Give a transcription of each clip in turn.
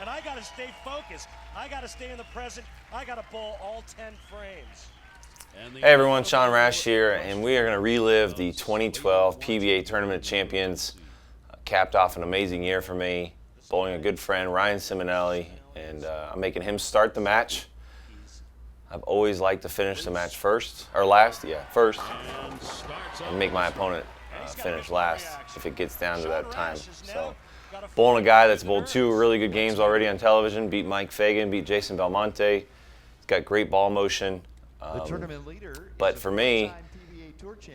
and I got to stay focused. I got to stay in the present. I got to bowl all 10 frames. Hey everyone, Sean Rash here, and we are going to relive the 2012 PBA Tournament of Champions. Capped off an amazing year for me, bowling a good friend, Ryan Ciminelli, and I'm making him start the match. I've always liked to finish the match first, or last, first, and make my opponent finish last if it gets down to that time. So, bowling a guy that's bowled 2 really good games already on television, beat Mike Fagan, beat Jason Belmonte. He's got great ball motion. But for me,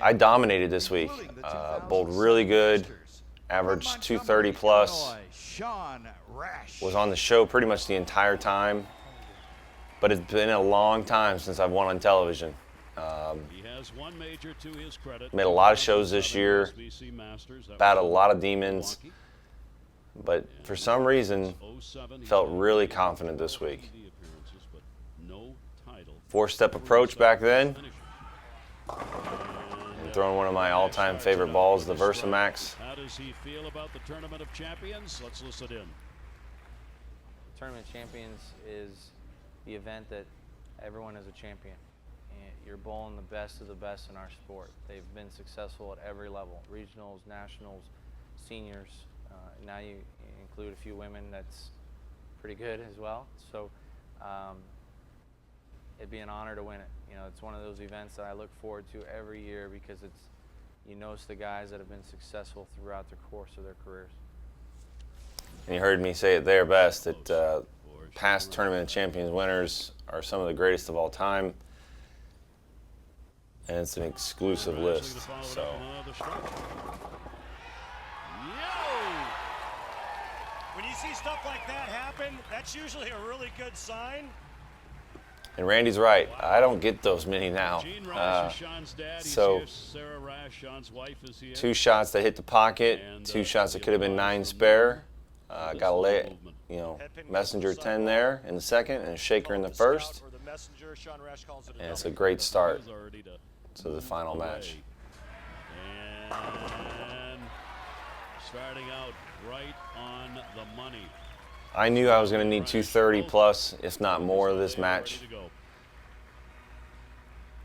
I dominated this week. Bowled really good, averaged 230 plus. Was on the show pretty much the entire time. But it's been a long time since I've won on television. Made a lot of shows this year, battled a lot of demons, but for some reason felt really confident this week. 4-step approach back then, and throwing one of my all-time favorite balls, the Versamax. How does he feel about the Tournament of Champions? Let's listen in. Tournament of Champions is the event that everyone is a champion. And you're bowling the best of the best in our sport. They've been successful at every level, regionals, nationals, seniors. Now you include a few women that's pretty good as well. So it'd be an honor to win it. You know, it's one of those events that I look forward to every year because you notice the guys that have been successful throughout the course of their careers. And you heard me say it there best, that past Tournament of Champions winners are some of the greatest of all time. And it's an exclusive list. So. When you see stuff like that happen, that's usually a really good sign. And Randy's right. I don't get those many now. So 2 shots that hit the pocket, 2 shots that could have been 9 spare. Got a messenger 10 there in the second and a shaker in the first. And it's a great start to the final match. And starting out right on the money. I knew I was going to need 230 plus, if not more, of this match.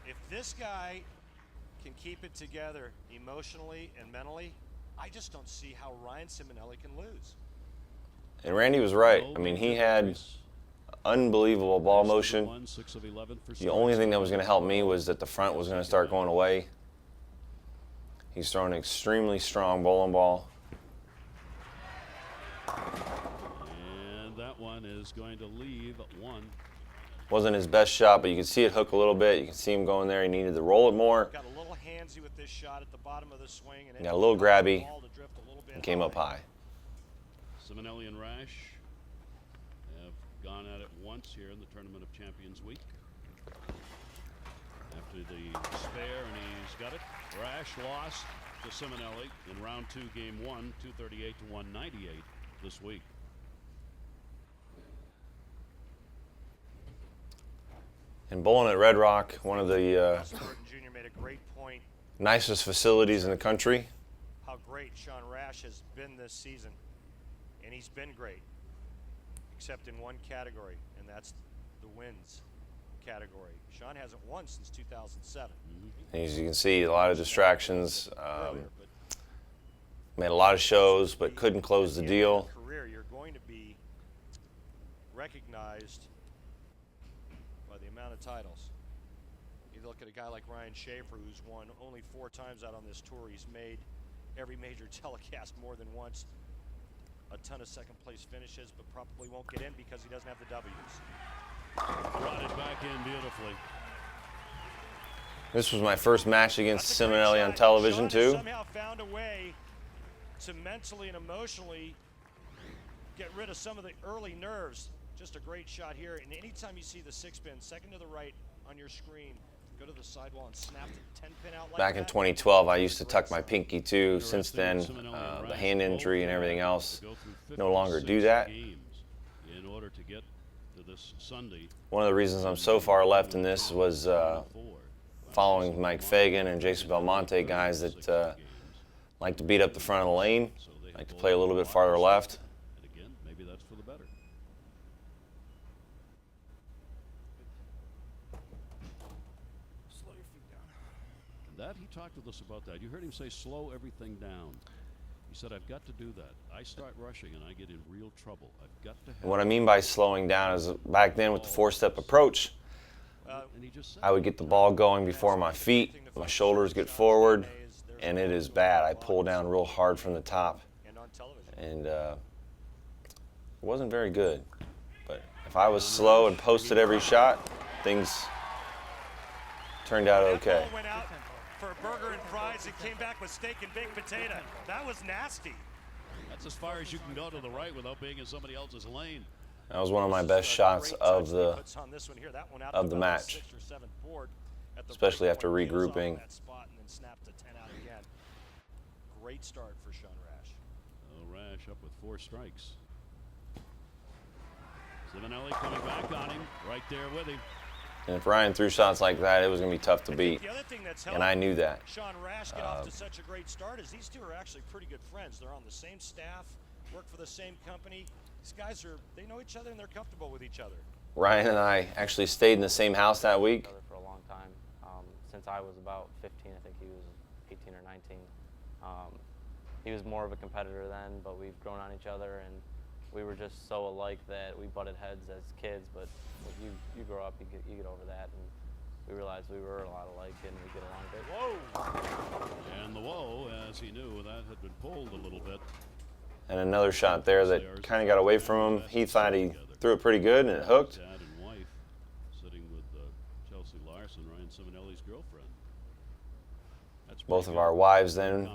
If this guy can keep it together emotionally and mentally, I just don't see how Ryan Ciminelli can lose. And Randy was right. I mean, he had unbelievable ball motion. The only thing that was going to help me was that the front was going to start going away. He's throwing an extremely strong bowling ball. That one is going to leave 1. Wasn't his best shot, but you can see it hook a little bit. You can see him going there. He needed to roll it more. Got a little handsy with this shot at the bottom of the swing, and got a little grabby and came up high. Ciminelli and Rash have gone at it once here in the Tournament of Champions week. After the spare, and he's got it. Rash lost to Ciminelli in round 2, game 1, 238 to 198 this week. And bowling at Red Rock, one of the nicest facilities in the country. How great Sean Rash has been this season, and he's been great, except in one category, and that's the wins category. Sean hasn't won since 2007. As you can see, a lot of distractions. Made a lot of shows, but couldn't close the deal. You're going to be recognized by the amount of titles. You look at a guy like Ryan Schaefer, who's won only 4 times out on this tour. He's made every major telecast more than once. A ton of second-place finishes, but probably won't get in because he doesn't have the W's. Brought it back in beautifully. This was my first match against Ciminelli on television too. Somehow found a way to mentally and emotionally get rid of some of the early nerves. Just a great shot here. And anytime you see the 6-pin, second to the right on your screen, go to the sidewall and snap the 10-pin out like Back in 2012, I used to tuck my pinky too. Since then, the hand injury and everything else, no longer do that. One of the reasons I'm so far left in this was following Mike Fagan and Jason Belmonte, guys that like to beat up the front of the lane, like to play a little bit farther left. that. He talked with us about that. You heard him say slow everything down. He said, I've got to do that. I start rushing and I get in real trouble. I've got to have. What I mean by slowing down is back then with the four-step approach, And he just said, I would get the ball going before my feet, my shoulders get forward, and it is bad. I pull down real hard from the top, and it wasn't very good. But if I was slow and posted every shot, things turned out okay. That ball went out for a burger and fries and came back with steak and baked potato. That was nasty. that's as far as you can go to the right without being in somebody else's lane. That was one of my best shots of the match, especially after regrouping. Great start for Sean Rash. Oh, Rash up with 4 strikes. Ciminelli coming back on him, right there with him. And if Ryan threw shots like that, it was going to be tough to beat, and I knew that. Sean Rash get off to such a great start is these two are actually pretty good friends. They're on the same staff, work for the same company. These guys they know each other and they're comfortable with each other. Ryan and I actually stayed in the same house that week. For a long time, since I was about 15, I think he was 18 or 19. He was more of a competitor then, but we've grown on each other, and we were just so alike that we butted heads as kids. But you grow up, you get over that, and we realized we were a lot alike, and we get along great. Whoa! And the whoa, as he knew, that had been pulled a little bit. And another shot there that kind of got away from him. He thought he threw it pretty good, and it hooked. Dad and wife sitting with Chelsea Larson, Ryan Ciminelli's girlfriend. Both of our wives then,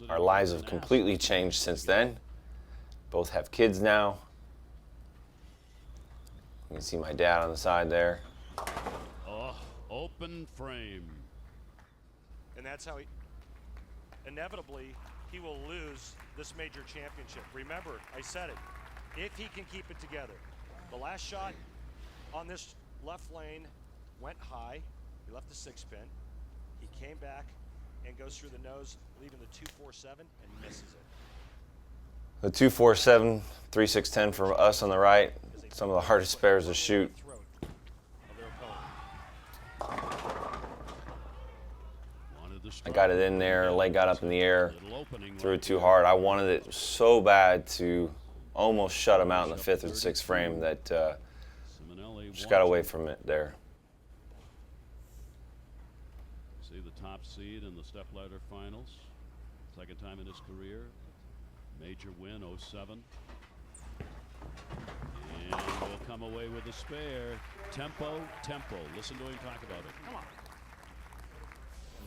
our lives have completely changed since then. Both have kids now. You can see my dad on the side there. Oh, open frame. And that's how inevitably he will lose this major championship. Remember, I said it, if he can keep it together. The last shot on this left lane went high. He left the 6-pin. He came back and goes through the nose, leaving the 247 and misses it. The 247, 3-6-10 for us on the right. Some of the hardest spares to shoot. I got it in there, leg got up in the air, threw it too hard. I wanted it so bad to almost shut him out in the 5th or 6th frame that just got away from it there. See the top seed in the stepladder finals. Second time in his career. Major win, 07. And will come away with a spare. Tempo, tempo. Listen to him talk about it. Come on.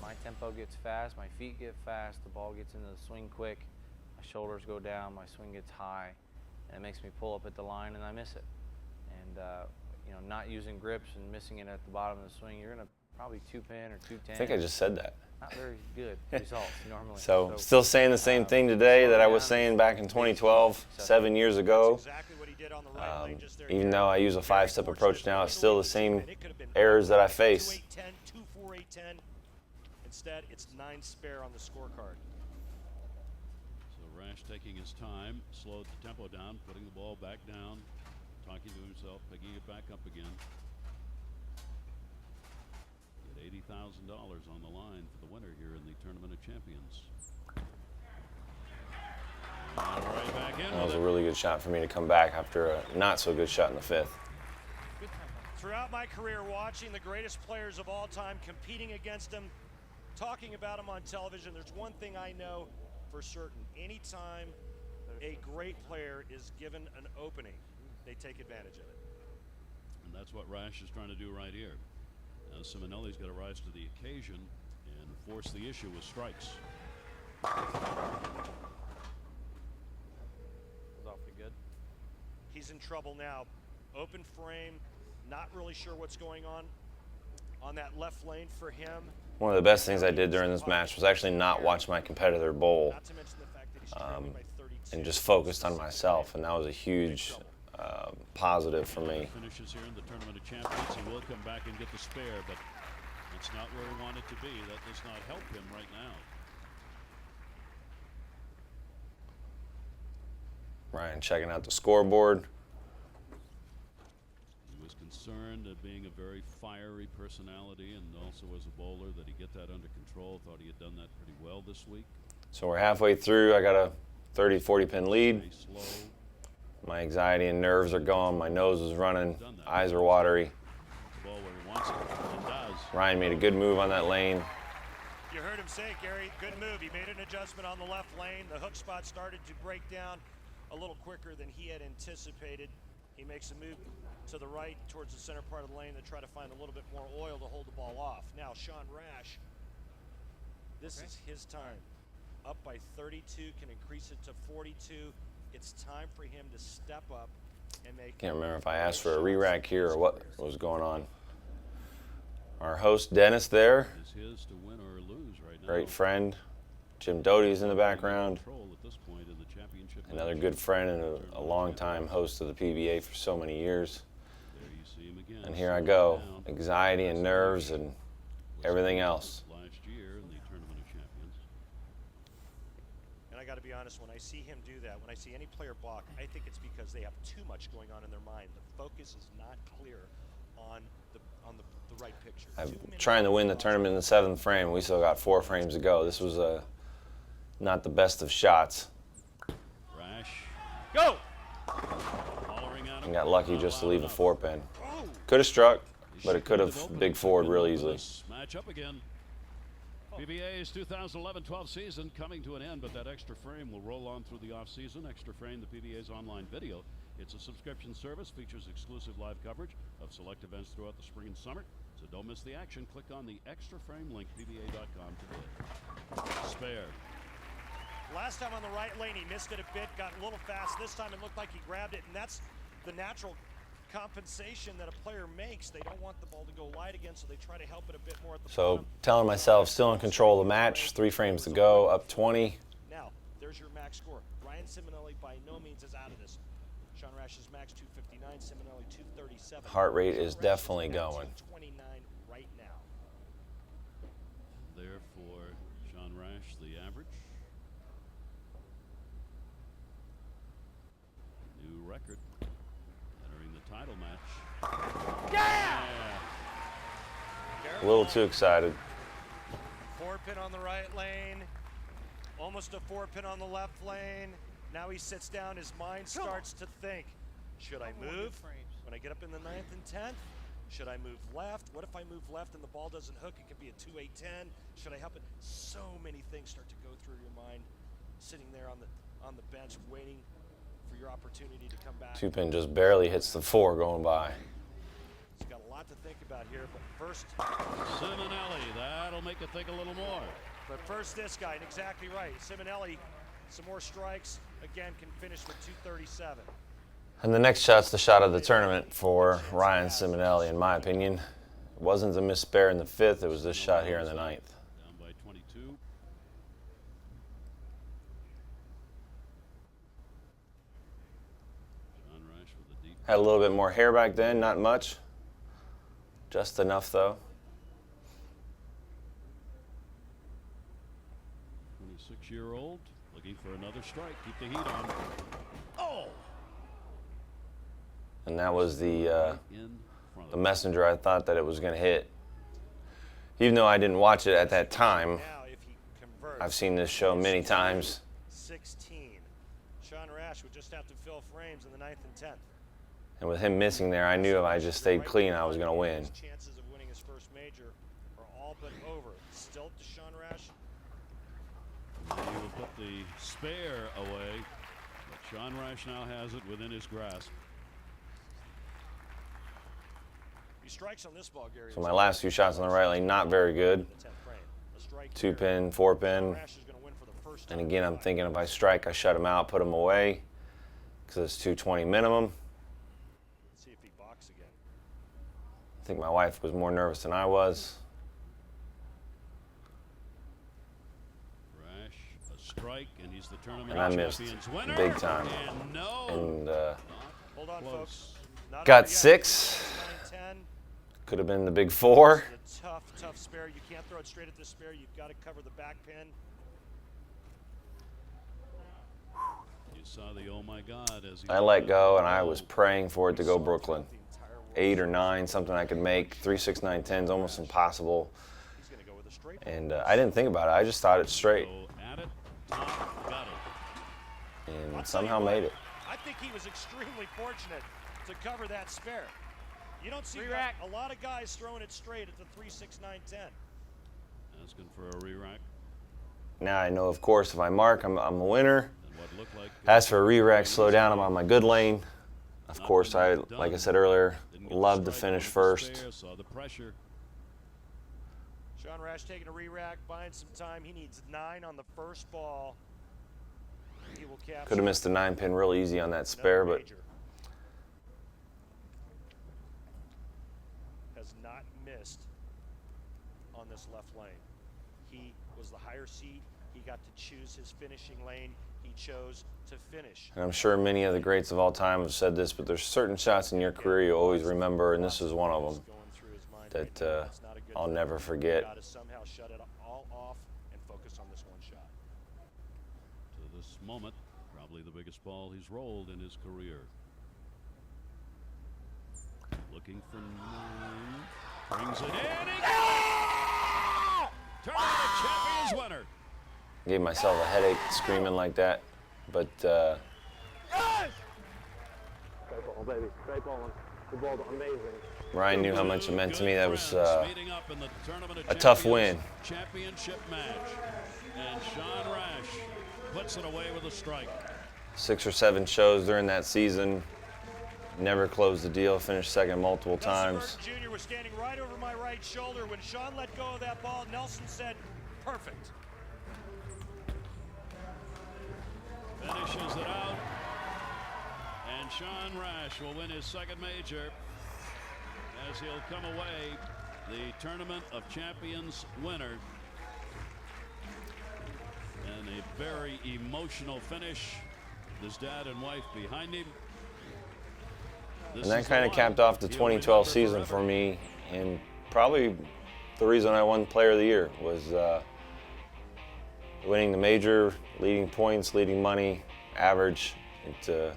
My tempo gets fast, my feet get fast, the ball gets into the swing quick, my shoulders go down, my swing gets high, and it makes me pull up at the line and I miss it. And you know, not using grips and missing it at the bottom of the swing, you're gonna probably 2-pin or 210. I think I just said that. Not very good results normally. So still saying the same thing today that I was saying back in 2012, 7 years ago. Even though I use a 5-step approach now, it's still the same errors that I face. Instead, it's 9 spare on the scorecard. So Rash taking his time, slowed the tempo down, putting the ball back down, talking to himself, picking it back up again. Get $80,000 on the line for the winner here in the Tournament of Champions. Right back in. That was a really good shot for me to come back after a not so good shot in the 5th. Throughout my career, watching the greatest players of all time, competing against them, talking about them on television, there's one thing I know for certain. Anytime a great player is given an opening, they take advantage of it. And that's what Rash is trying to do right here. Now Ciminelli's got to rise to the occasion and force the issue with strikes. It was awfully good. He's in trouble now. Open frame, not really sure what's going on that left lane for him. One of the best things I did during this match was actually not watch my competitor bowl and just focused on myself, and that was a huge positive for me. Finishes here in the Tournament of Champions. He will come back and get the spare, but it's not where he wanted to be. That does not help him right now. Ryan checking out the scoreboard. He was concerned of being a very fiery personality and also as a bowler that he get that under control. Thought he had done that pretty well this week. So we're halfway through. I got a 30-40 pin lead. Very slow. My anxiety and nerves are gone. My nose is running. Eyes are watery. The ball where he wants it and does. Ryan made a good move on that lane. You heard him say, Gary, good move. He made an adjustment on the left lane. The hook spot started to break down a little quicker than he had anticipated. He makes a move to the right towards the center part of the lane to try to find a little bit more oil to hold the ball off. Now, Sean Rash, this is his time. Up by 32, can increase it to 42. It's time for him to step up and make. Can't remember if I asked for a re-rack here or what was going on. Our host Dennis there, It's his to win or lose right now. great friend. Jim Doty's in the background. Control at this point in the championship Another match. good friend and a long-time host of the PBA for so many years. There you see him again. And here I go, anxiety and nerves and everything else. Last year in the Tournament of Champions. And I got to be honest, when I see him do that, when I see any player balk, I think it's because they have too much going on in their mind. The focus is not clear on the right picture. I'm trying to win the tournament in the 7th frame. We still got 4 frames to go. This was not the best of shots. Rash Go! hollering at him. And got lucky just to leave a 4-pin. Oh! Could have struck, but it could have big forward real easily. Match up again. PBA's 2011-12 season coming to an end, but that extra frame will roll on through the off-season. Extra Frame, the PBA's online video. It's a subscription service, features exclusive live coverage of select events throughout the spring and summer. So don't miss the action. Click on the Extra Frame link, PBA.com today. Spare. Last time on the right lane, he missed it a bit, got a little fast. This time it looked like he grabbed it, and that's the natural compensation that a player makes. They don't want the ball to go wide again, so they try to help it a bit more at the So bottom. telling myself still in control of the match, 3 frames to go, up 20. Now, there's your max score. Ryan Ciminelli by no means is out of this. Sean Rash's max 259, Ciminelli 237. Heart rate is Sean Rash definitely at going. 229 right now. There for Sean Rash, the average. New record. Entering the title match. Yeah! A little too excited. 4-pin on the right lane, almost a 4-pin on the left lane. Now he sits down, his mind starts to think, should I move when I get up in the 9th and 10th? Should I move left? What if I move left and the ball doesn't hook? It could be a 2-8-10. Should I help it? So many things start to go through your mind, sitting there on the bench waiting for your opportunity to come back. 2-pin just barely hits the 4 going by. He's got a lot to think about here, but first, Ciminelli, that'll make it think a little more. this guy, and exactly right. Ciminelli, some more strikes, again, can finish with 237. And the next shot's the shot of the tournament for Ryan Ciminelli, in my opinion. It wasn't the missed spare in the 5th, it was this shot here in the 9th. Down by 22. Sean Rash with a deep. Had a little bit more hair back then, not much. Just enough though. 26-year-old looking for another strike. Keep the heat on. Oh! And that was the In front the of messenger I thought that it was going to hit. Even though I didn't watch it at that time, Now, if he converts, I've seen this show many times. 16. Sean Rash would just have to fill frames in the 9th and 10th. And with him missing there, I knew if I just stayed clean, I was going to win. His chances of winning his first major are all but over. Still to Sean Rash. He will put the spare away. But Sean Rash now has it within his grasp. He strikes on this ball, Gary. So my last few shots on the right lane, not very good. In the 10th frame. A strike 2-pin, here. 4-pin. Rash is going to win for the first And time. again, I'm thinking if I strike, I shut him out, put him away, because it's 220 minimum. Let's see if he balks again. I think my wife was more nervous than I was. Rash, a strike, and he's the tournament And I of missed champions winner. big time. And no. And Hold on, Close. folks. Not got over yet. 6. 9-10. Could have been the big 4. It's a tough spare. You can't throw it straight at the spare. You've got to cover the back pin. You saw the oh my God as he I let go, and I was praying for it to go Brooklyn. 8 or 9, something I could make. 3, 6, 9, 10 is almost impossible. He's going to go with a straight. And I didn't think about it. I just thought it straight. So at it, got it. And somehow made it. I think he was extremely fortunate to cover that spare. You don't see a lot of guys throwing it straight at the 3, 6, 9, 10. Asking for a re-rack. Now I know, of course, if I mark, I'm a winner. And what looked like As for a re-rack, slow down, I'm on my good lane. Of course, like I said earlier, love to finish first. Saw the pressure. Sean Rash taking a re-rack, buying some time. He needs 9 on the first ball. He will capture. Could have missed the 9-pin real easy on that spare, but has not missed on this left lane. He was the higher seed. He got to choose his finishing lane. He chose to finish. and I'm sure many of the greats of all time have said this, but there's certain shots in your career you always remember, and this is one of them that I'll never forget. Got to somehow shut it all off and focus on this one shot. To this moment, probably the biggest ball he's rolled in his career. Looking for 9. Brings it in. He got it! Tournament of Champions winner. Gave myself a headache screaming like that, but Great ball, baby. Great ball. The ball amazing. Ryan knew how much it meant to me. That was Meeting up in the Tournament of a tough Champions win. Championship match. And Sean Rash puts it away with a strike. 6 or 7 shows during that season. Never closed the deal. Finished second multiple times. Nelson Jr. was standing right over my right shoulder. When Sean let go of that ball, Nelson said, perfect. Finishes it out. And Sean Rash will win his second major as he'll come away the Tournament of Champions winner. And a very emotional finish. His dad and wife behind him. And that kind of capped off the 2012 season for me, and probably the reason I won Player of the Year was winning the major, leading points, leading money, average. It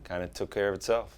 kind of took care of itself.